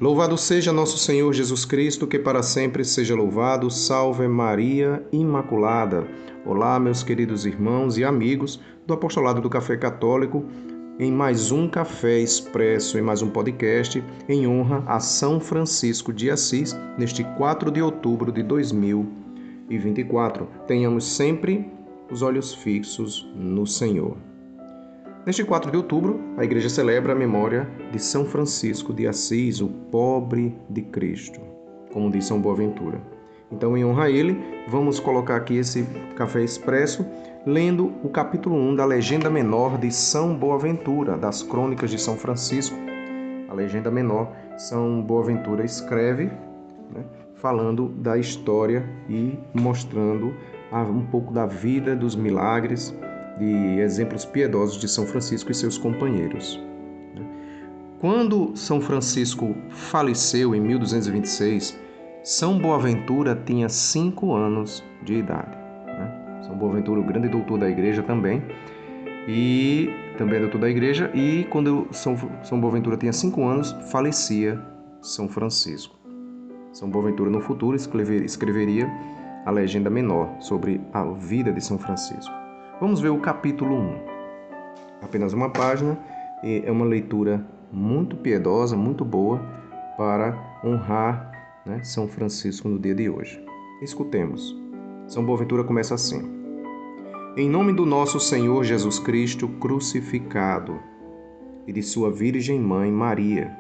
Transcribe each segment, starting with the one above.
Louvado seja nosso Senhor Jesus Cristo, que para sempre seja louvado. Salve Maria Imaculada. Olá, meus queridos irmãos e amigos do Apostolado do Café Católico, em mais um Café Expresso, em mais um podcast, em honra a São Francisco de Assis, neste 4 de outubro de 2024. Tenhamos sempre os olhos fixos no Senhor. Neste 4 de outubro, a Igreja celebra a memória de São Francisco de Assis, o pobre de Cristo, como diz São Boaventura. Então, em honra a ele, vamos colocar aqui esse café expresso, lendo o capítulo 1 da Legenda Menor de São Boaventura, das Crônicas de São Francisco. A Legenda Menor, São Boaventura escreve, falando da história e mostrando um pouco da vida, dos milagres, de exemplos piedosos de São Francisco e seus companheiros. Quando São Francisco faleceu em 1226, São Boaventura tinha 5 anos de idade. São Boaventura, o grande doutor da Igreja também, e também é doutor da Igreja, e quando São Boaventura tinha 5 anos, falecia São Francisco. São Boaventura, no futuro, escreveria a Legenda Menor sobre a vida de São Francisco. Vamos ver o capítulo 1. Apenas uma página, e é uma leitura muito piedosa, muito boa, para honrar São Francisco no dia de hoje. Escutemos. São Boaventura começa assim. Em nome do nosso Senhor Jesus Cristo crucificado e de sua Virgem Mãe Maria.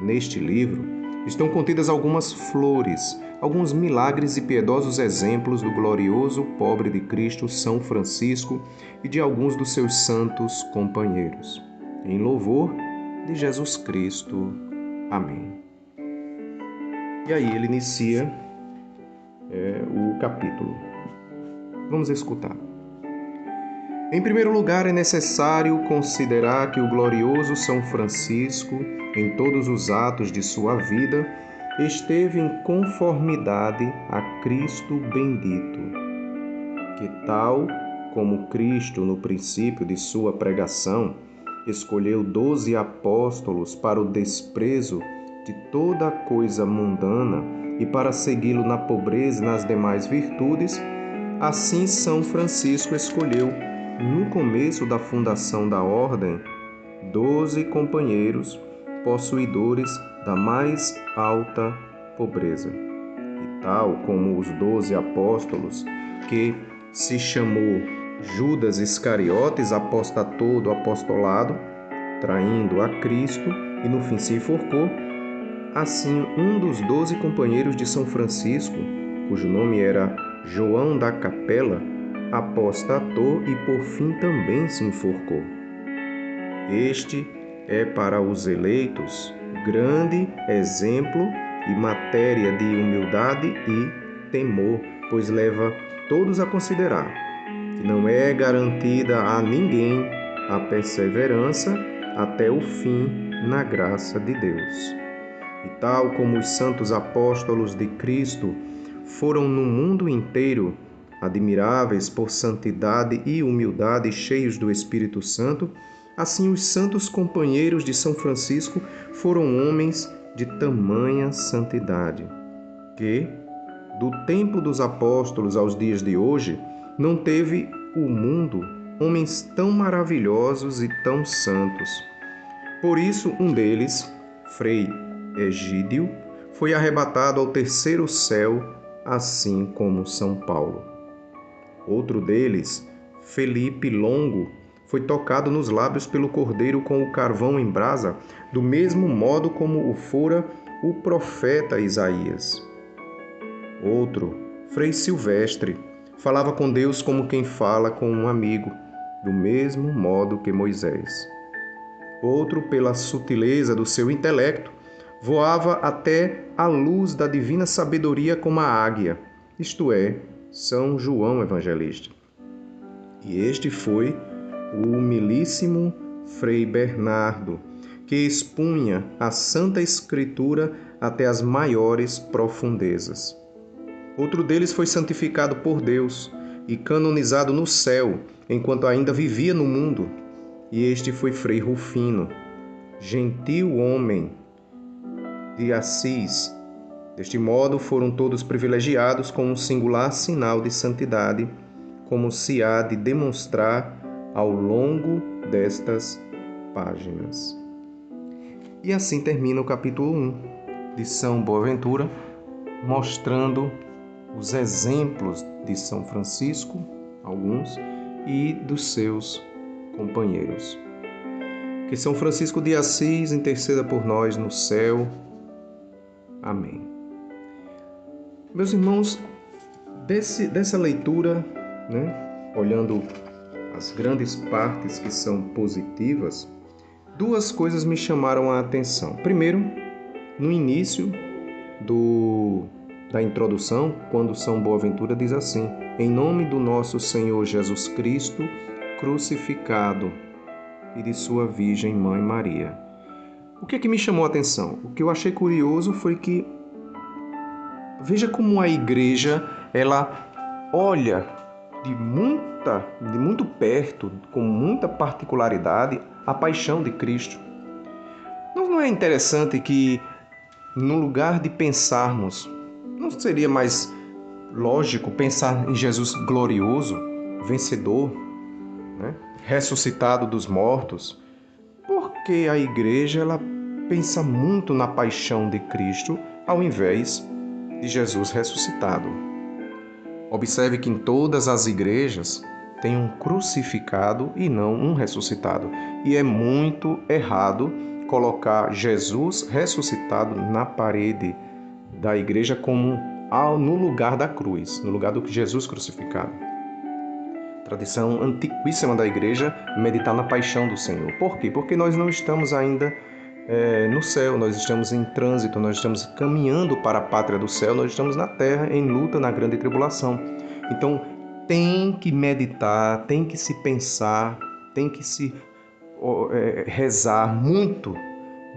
Neste livro estão contidas algumas flores, alguns milagres e piedosos exemplos do glorioso pobre de Cristo São Francisco e de alguns dos seus santos companheiros. Em louvor de Jesus Cristo. Amém. E aí ele inicia o capítulo. Vamos escutar. Em primeiro lugar, é necessário considerar que o glorioso São Francisco, em todos os atos de sua vida, esteve em conformidade a Cristo bendito, que tal como Cristo, no princípio de sua pregação, escolheu 12 apóstolos para o desprezo de toda coisa mundana e para segui-lo na pobreza e nas demais virtudes, assim São Francisco escolheu, no começo da fundação da ordem, 12 companheiros possuidores da mais alta pobreza. E tal como os 12 apóstolos, que se chamou Judas Iscariotes, apostatou do apostolado, traindo a Cristo e no fim se enforcou, assim um dos 12 companheiros de São Francisco, cujo nome era João da Capela, apostatou e por fim também se enforcou. Este é para os eleitos grande exemplo e matéria de humildade e temor, pois leva todos a considerar que não é garantida a ninguém a perseverança até o fim na graça de Deus. E tal como os santos apóstolos de Cristo foram no mundo inteiro admiráveis por santidade e humildade, cheios do Espírito Santo, assim os santos companheiros de São Francisco foram homens de tamanha santidade, que, do tempo dos apóstolos aos dias de hoje, não teve o mundo homens tão maravilhosos e tão santos. Por isso, um deles, Frei Egídio, foi arrebatado ao terceiro céu, assim como São Paulo. Outro deles, Felipe Longo, foi tocado nos lábios pelo Cordeiro com o carvão em brasa, do mesmo modo como o fora o profeta Isaías. Outro, Frei Silvestre, falava com Deus como quem fala com um amigo, do mesmo modo que Moisés. Outro, pela sutileza do seu intelecto, voava até a luz da divina sabedoria como a águia, isto é, São João Evangelista. E este foi o humilíssimo Frei Bernardo, que expunha a Santa Escritura até as maiores profundezas. Outro deles foi santificado por Deus e canonizado no céu, enquanto ainda vivia no mundo, e este foi Frei Rufino, gentil homem, de Assis. Deste modo, foram todos privilegiados com um singular sinal de santidade, como se há de demonstrar ao longo destas páginas. E assim termina o capítulo 1 de São Boaventura, mostrando os exemplos de São Francisco, alguns, e dos seus companheiros. Que São Francisco de Assis interceda por nós no céu. Amém. Meus irmãos, dessa leitura, olhando as grandes partes que são positivas, duas coisas me chamaram a atenção. Primeiro, no início da introdução, quando São Boaventura diz assim: em nome do nosso Senhor Jesus Cristo, crucificado, e de sua Virgem Mãe Maria. O que é que me chamou a atenção? O que eu achei curioso foi que, veja como a igreja, ela olha de muito perto, com muita particularidade, a paixão de Cristo. Não é interessante que, no lugar de pensarmos, não seria mais lógico pensar em Jesus glorioso, vencedor, ressuscitado dos mortos? Porque a igreja ela pensa muito na paixão de Cristo ao invés de Jesus ressuscitado. Observe que em todas as igrejas tem um crucificado e não um ressuscitado. E é muito errado colocar Jesus ressuscitado na parede da igreja como no lugar da cruz, no lugar do Jesus crucificado. Tradição antiquíssima da igreja meditar na paixão do Senhor. Por quê? Porque nós não estamos ainda no céu, nós estamos em trânsito, nós estamos caminhando para a pátria do céu, nós estamos na terra em luta, na grande tribulação. Então tem que meditar, tem que se pensar, tem que se rezar muito,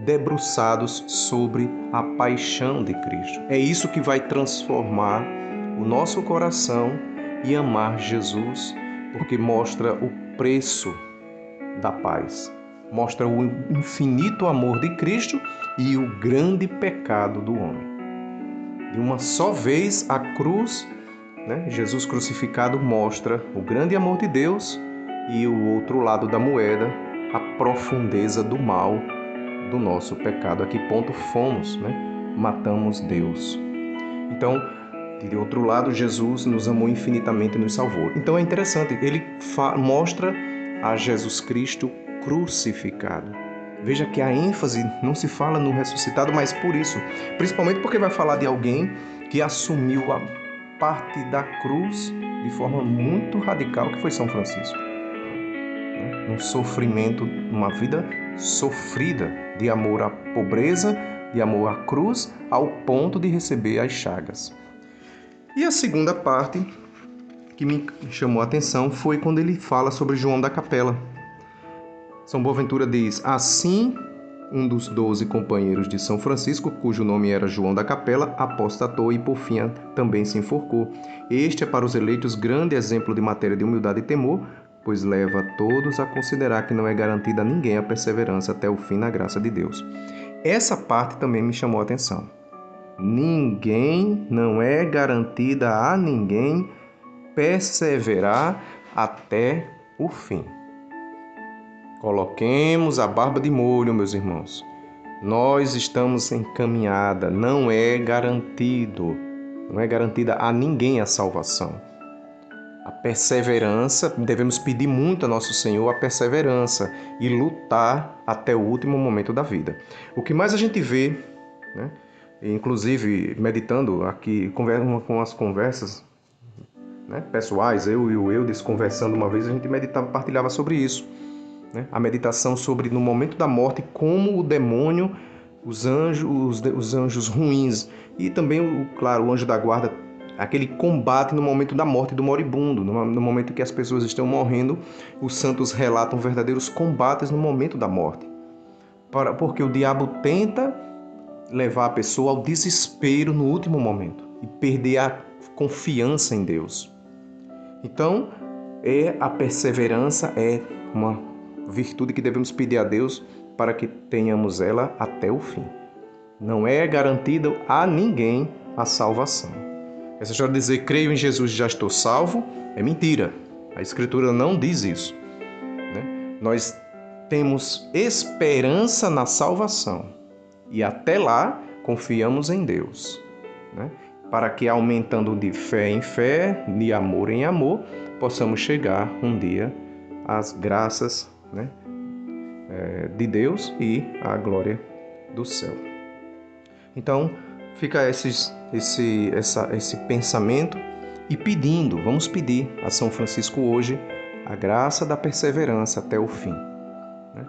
debruçados sobre a paixão de Cristo. É isso que vai transformar o nosso coração e amar Jesus, porque mostra o preço da paz, mostra o infinito amor de Cristo e o grande pecado do homem. De uma só vez, a cruz, Jesus crucificado, mostra o grande amor de Deus e o outro lado da moeda, a profundeza do mal do nosso pecado. A que ponto fomos, matamos Deus. Então, de outro lado, Jesus nos amou infinitamente e nos salvou. Então é interessante, ele mostra a Jesus Cristo crucificado. Veja que a ênfase não se fala no ressuscitado, mas por isso, principalmente porque vai falar de alguém que assumiu a parte da cruz de forma muito radical, que foi São Francisco. Um sofrimento, uma vida sofrida de amor à pobreza, de amor à cruz, ao ponto de receber as chagas. E a segunda parte que me chamou a atenção foi quando ele fala sobre João da Capela. São Boaventura diz: assim, um dos 12 companheiros de São Francisco, cujo nome era João da Capela, apostatou e por fim também se enforcou. Este é para os eleitos grande exemplo de matéria de humildade e temor, pois leva todos a considerar que não é garantida a ninguém a perseverança até o fim na graça de Deus. Essa parte também me chamou a atenção. Não é garantida a ninguém perseverar até o fim. Coloquemos a barba de molho, meus irmãos. Nós estamos em caminhada, não é garantida a ninguém a salvação. A perseverança, devemos pedir muito a Nosso Senhor a perseverança e lutar até o último momento da vida. O que mais a gente vê, inclusive meditando aqui com as conversas pessoais, eu e o Eudes conversando uma vez, a gente partilhava sobre isso. A meditação sobre, no momento da morte, como o demônio, os anjos ruins e também, o anjo da guarda, aquele combate no momento da morte do moribundo, no momento que as pessoas estão morrendo, os santos relatam verdadeiros combates no momento da morte. Porque o diabo tenta levar a pessoa ao desespero no último momento e perder a confiança em Deus. Então, a perseverança é uma virtude que devemos pedir a Deus para que tenhamos ela até o fim. Não é garantido a ninguém a salvação. Essa história de dizer creio em Jesus e já estou salvo é mentira. A Escritura não diz isso, né? Nós temos esperança na salvação e até lá confiamos em Deus, né? Para que, aumentando de fé em fé, de amor em amor, possamos chegar um dia às graças, né, de Deus e à glória do céu. Então, fica esse pensamento e vamos pedir a São Francisco hoje a graça da perseverança até o fim, né?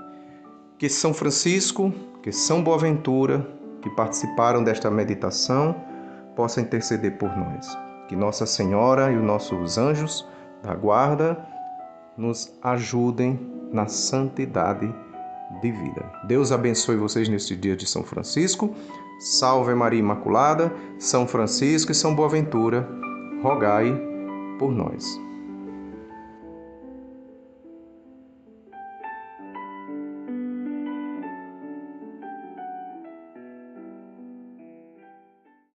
Que São Francisco, que São Boaventura, que participaram desta meditação, possam interceder por nós. Que Nossa Senhora e os nossos anjos da guarda nos ajudem na santidade de vida. Deus abençoe vocês neste dia de São Francisco. Salve Maria Imaculada, São Francisco e São Boaventura, rogai por nós.